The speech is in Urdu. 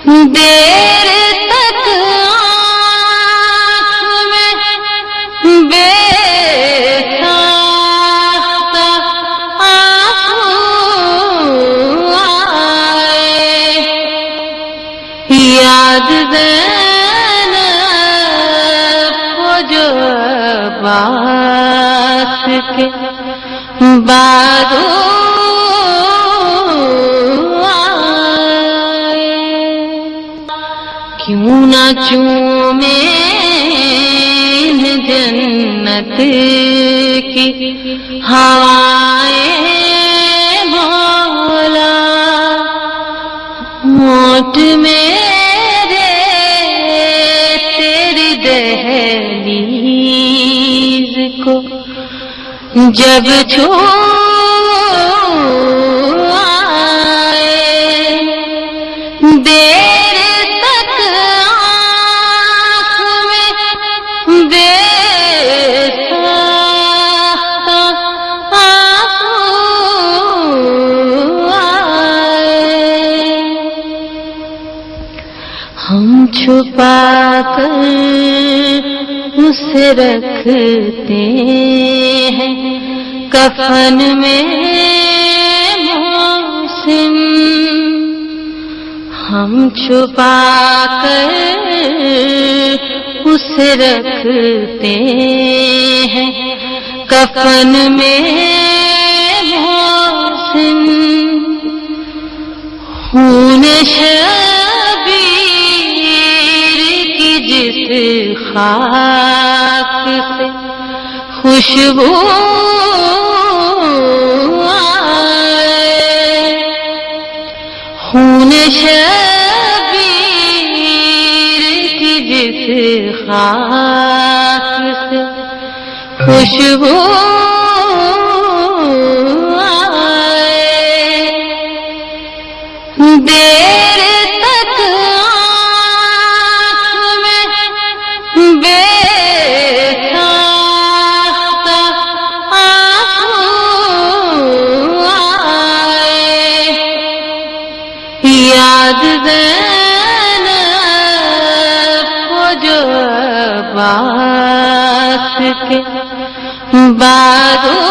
دیر تک آنکھ میں بے ساختہ آنسو آئے، یاد زینب کو جو عباس کے بازو کیوں نہ چومے جنت کی ہوائیں مولا، موت میرے تیری دہلیز کو جب چھو آئے، دیر تک آنکھ میں بے ساختہ آنسو آئے، ہم چھپا کر اسے رکھتے ہیں کفن میں محسن، ہم چھپا کر اسے رکھتے ہیں کفن میں محسن، خون شبیر کی جس خاک سے خوشبو آئے، خون شبیر کی جس خاک سے خوشبو آئے، دیر تک آنکھ میں بے ساختہ آنسو آئے، یاد زینب کو جو عباس کے بازو